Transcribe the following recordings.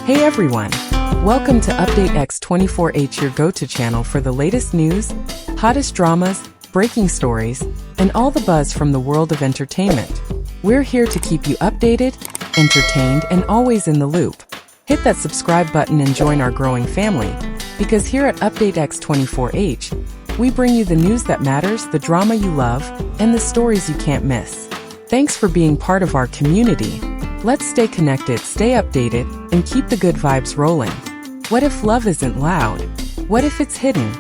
Hey everyone! Welcome to Update X24H, your go-to channel for the latest news, hottest dramas, breaking stories, and all the buzz from the world of entertainment. We're here to keep you updated, entertained, and always in the loop. Hit that subscribe button and join our growing family, because here at Update X24H, we bring you the news that matters, the drama you love, and the stories you can't miss. Thanks for being part of our community. Let's stay connected, stay updated, and keep the good vibes rolling. What if love isn't loud? What if it's hidden?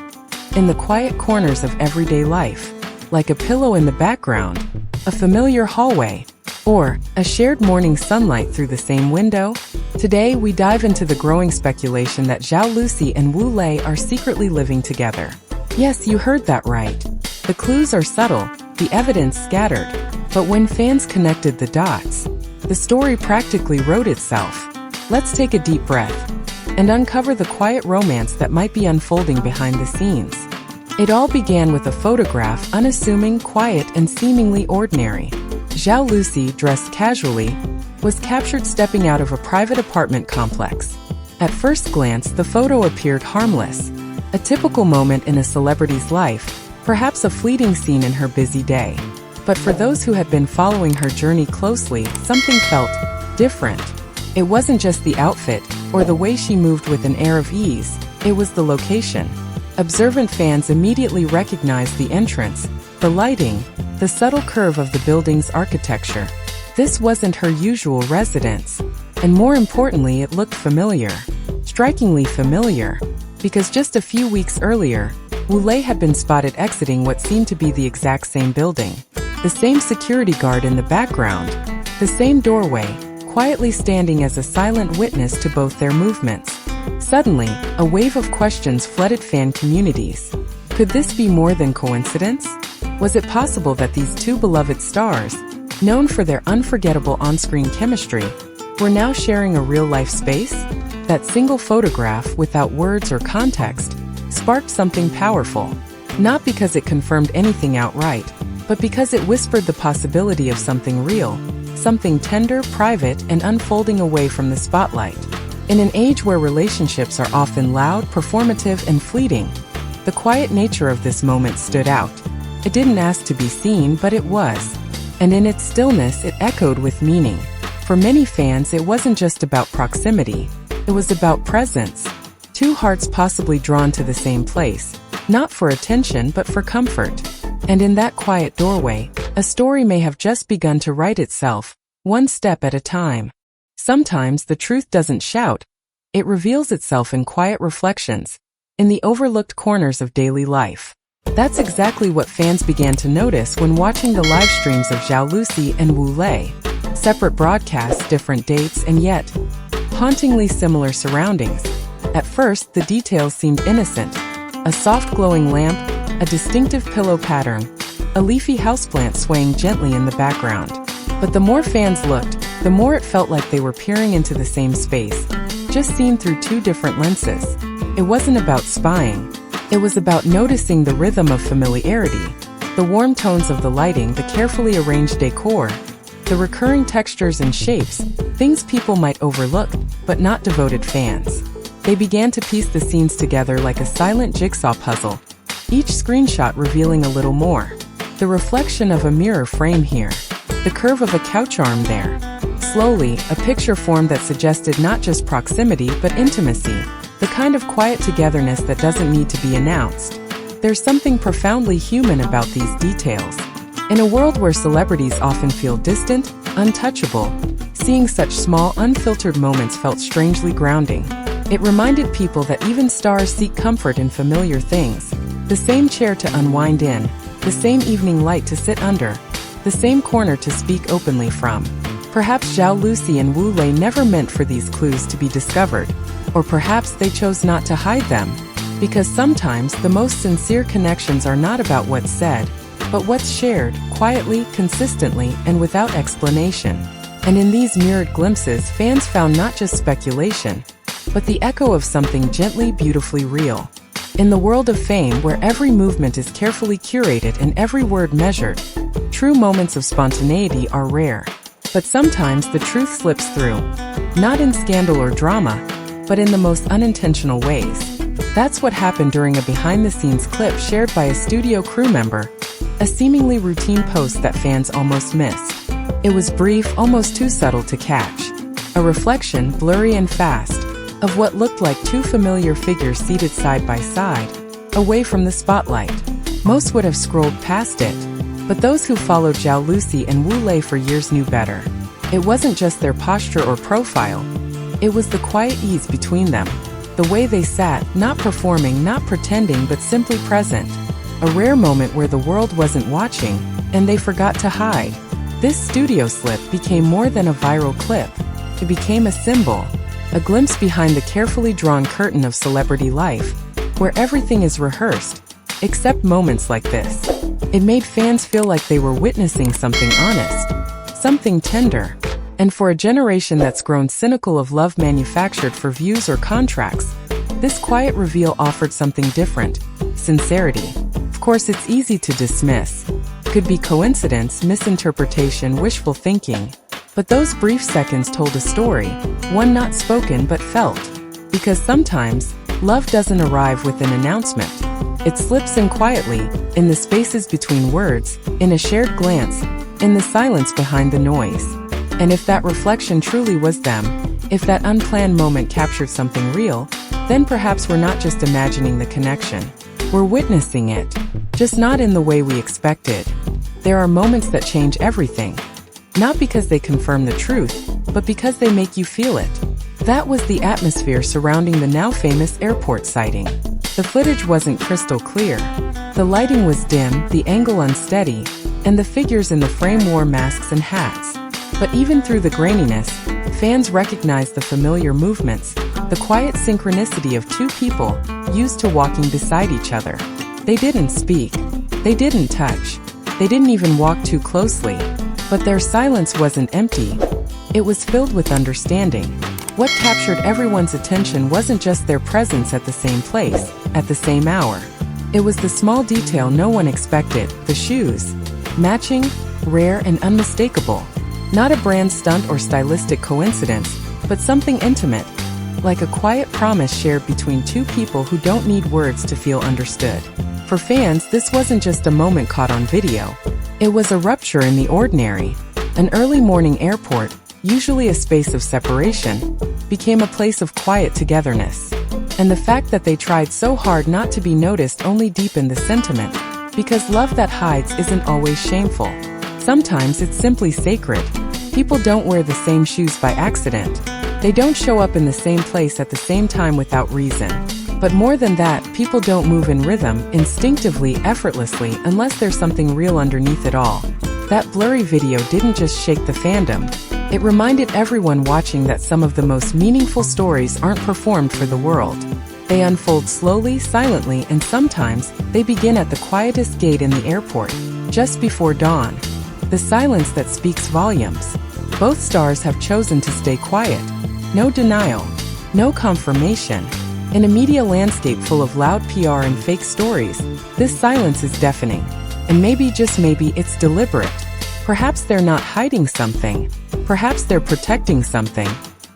In the quiet corners of everyday life, like a pillow in the background, a familiar hallway, or a shared morning sunlight through the same window? Today, we dive into the growing speculation that Zhao Lusi and Wu Lei are secretly living together. Yes, you heard that right. The clues are subtle, the evidence scattered, but when fans connected the dots, the story practically wrote itself. Let's take a deep breath and uncover the quiet romance that might be unfolding behind the scenes. It all began with a photograph, unassuming, quiet, and seemingly ordinary. Zhao Lusi, dressed casually, was captured stepping out of a private apartment complex. At first glance, the photo appeared harmless, a typical moment in a celebrity's life, perhaps a fleeting scene in her busy day. But for those who had been following her journey closely, something felt different. It wasn't just the outfit or the way she moved with an air of ease, it was the location. Observant fans immediately recognized the entrance, the lighting, the subtle curve of the building's architecture. This wasn't her usual residence, and more importantly, it looked familiar. Strikingly familiar, because just a few weeks earlier, Wu Lei had been spotted exiting what seemed to be the exact same building. The same security guard in the background, the same doorway, quietly standing as a silent witness to both their movements. Suddenly, a wave of questions flooded fan communities. Could this be more than coincidence? Was it possible that these two beloved stars, known for their unforgettable on-screen chemistry, were now sharing a real-life space? That single photograph, without words or context, sparked something powerful. Not because it confirmed anything outright, but because it whispered the possibility of something real, something tender, private, and unfolding away from the spotlight. In an age where relationships are often loud, performative, and fleeting, the quiet nature of this moment stood out. It didn't ask to be seen, but it was. And in its stillness, it echoed with meaning. For many fans, it wasn't just about proximity. It was about presence. Two hearts possibly drawn to the same place, not for attention, but for comfort. And in that quiet doorway, a story may have just begun to write itself, one step at a time. Sometimes the truth doesn't shout. It reveals itself in quiet reflections, in the overlooked corners of daily life. That's exactly what fans began to notice when watching the live streams of Zhao Lusi and Wu Lei. Separate broadcasts, different dates, and yet, hauntingly similar surroundings. At first, the details seemed innocent. A soft glowing lamp, a distinctive pillow pattern, a leafy houseplant swaying gently in the background. But the more fans looked, the more it felt like they were peering into the same space, just seen through two different lenses. It wasn't about spying. It was about noticing the rhythm of familiarity, the warm tones of the lighting, the carefully arranged decor, the recurring textures and shapes, things people might overlook, but not devoted fans. They began to piece the scenes together like a silent jigsaw puzzle, each screenshot revealing a little more. The reflection of a mirror frame here, the curve of a couch arm there. Slowly, a picture formed that suggested not just proximity but intimacy, the kind of quiet togetherness that doesn't need to be announced. There's something profoundly human about these details. In a world where celebrities often feel distant, untouchable, seeing such small, unfiltered moments felt strangely grounding. It reminded people that even stars seek comfort in familiar things. The same chair to unwind in, the same evening light to sit under, the same corner to speak openly from. Perhaps Zhao Lusi and Wu Lei never meant for these clues to be discovered, or perhaps they chose not to hide them, because sometimes the most sincere connections are not about what's said, but what's shared, quietly, consistently, and without explanation. And in these mirrored glimpses, fans found not just speculation, but the echo of something gently, beautifully real. In the world of fame, where every movement is carefully curated and every word measured, true moments of spontaneity are rare. But sometimes the truth slips through. Not in scandal or drama, but in the most unintentional ways. That's what happened during a behind-the-scenes clip shared by a studio crew member, a seemingly routine post that fans almost missed. It was brief, almost too subtle to catch. A reflection, blurry and fast, of what looked like two familiar figures seated side by side, away from the spotlight. Most would have scrolled past it, but those who followed Zhao Lusi and Wu Lei for years knew better. It wasn't just their posture or profile, it was the quiet ease between them. The way they sat, not performing, not pretending, but simply present. A rare moment where the world wasn't watching, and they forgot to hide. This studio slip became more than a viral clip. It became a symbol, a glimpse behind the carefully drawn curtain of celebrity life, where everything is rehearsed, except moments like this. It made fans feel like they were witnessing something honest, something tender. And for a generation that's grown cynical of love manufactured for views or contracts, this quiet reveal offered something different: sincerity. Of course, it's easy to dismiss. Could be coincidence, misinterpretation, wishful thinking. But those brief seconds told a story, one not spoken but felt. Because sometimes, love doesn't arrive with an announcement. It slips in quietly, in the spaces between words, in a shared glance, in the silence behind the noise. And if that reflection truly was them, if that unplanned moment captured something real, then perhaps we're not just imagining the connection. We're witnessing it, just not in the way we expected. There are moments that change everything. Not because they confirm the truth, but because they make you feel it. That was the atmosphere surrounding the now famous airport sighting. The footage wasn't crystal clear. The lighting was dim, the angle unsteady, and the figures in the frame wore masks and hats. But even through the graininess, fans recognized the familiar movements, the quiet synchronicity of two people used to walking beside each other. They didn't speak. They didn't touch. They didn't even walk too closely. But their silence wasn't empty. It was filled with understanding. What captured everyone's attention wasn't just their presence at the same place, at the same hour. It was the small detail no one expected: the shoes. Matching, rare and unmistakable. Not a brand stunt or stylistic coincidence, but something intimate, like a quiet promise shared between two people who don't need words to feel understood. For fans, this wasn't just a moment caught on video. It was a rupture in the ordinary. An early morning airport, usually a space of separation, became a place of quiet togetherness. And the fact that they tried so hard not to be noticed only deepened the sentiment, because love that hides isn't always shameful. Sometimes it's simply sacred. People don't wear the same shoes by accident. They don't show up in the same place at the same time without reason. But more than that, people don't move in rhythm, instinctively, effortlessly, unless there's something real underneath it all. That blurry video didn't just shake the fandom. It reminded everyone watching that some of the most meaningful stories aren't performed for the world. They unfold slowly, silently, and sometimes, they begin at the quietest gate in the airport, just before dawn. The silence that speaks volumes. Both stars have chosen to stay quiet. No denial. No confirmation. In a media landscape full of loud PR and fake stories, this silence is deafening. And maybe, just maybe, it's deliberate. Perhaps they're not hiding something. Perhaps they're protecting something.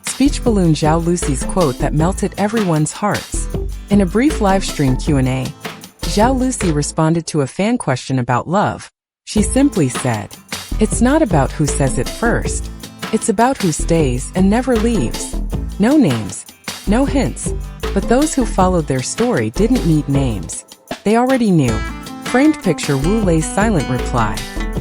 Speech balloon Zhao Lusi's quote that melted everyone's hearts. In a brief livestream Q&A, Zhao Lusi responded to a fan question about love. She simply said, "It's not about who says it first. It's about who stays and never leaves." No names, no hints. But those who followed their story didn't need names. They already knew. Framed picture Wu Lei's silent reply.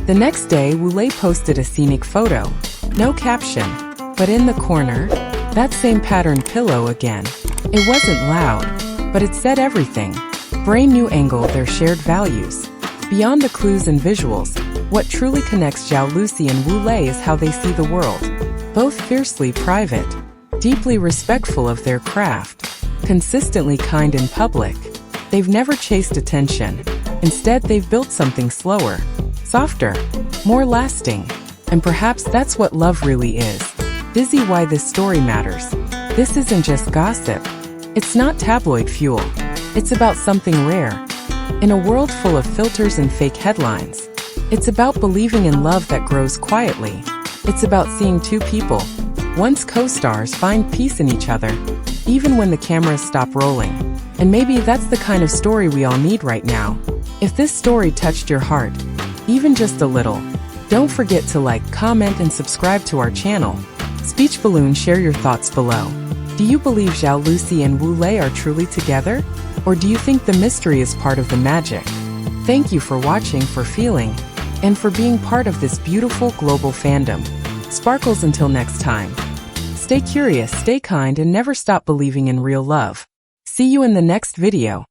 The next day, Wu Lei posted a scenic photo. No caption. But in the corner, that same patterned pillow again. It wasn't loud, but it said everything. Brain new angle, their shared values. Beyond the clues and visuals, what truly connects Zhao Lusi and Wu Lei is how they see the world. Both fiercely private, deeply respectful of their craft, consistently kind in public. They've never chased attention. Instead, they've built something slower, softer, more lasting. And perhaps that's what love really is. Busy why this story matters. This isn't just gossip. It's not tabloid fuel. It's about something rare. In a world full of filters and fake headlines, it's about believing in love that grows quietly. It's about seeing two people, once co-stars, find peace in each other, even when the cameras stop rolling. And maybe that's the kind of story we all need right now. If this story touched your heart, even just a little, don't forget to like, comment, and subscribe to our channel. Speech Balloon, share your thoughts below. Do you believe Zhao Lusi and Wu Lei are truly together? Or do you think the mystery is part of the magic? Thank you for watching, for feeling, and for being part of this beautiful global fandom. Sparkles, until next time. Stay curious, stay kind, and never stop believing in real love. See you in the next video.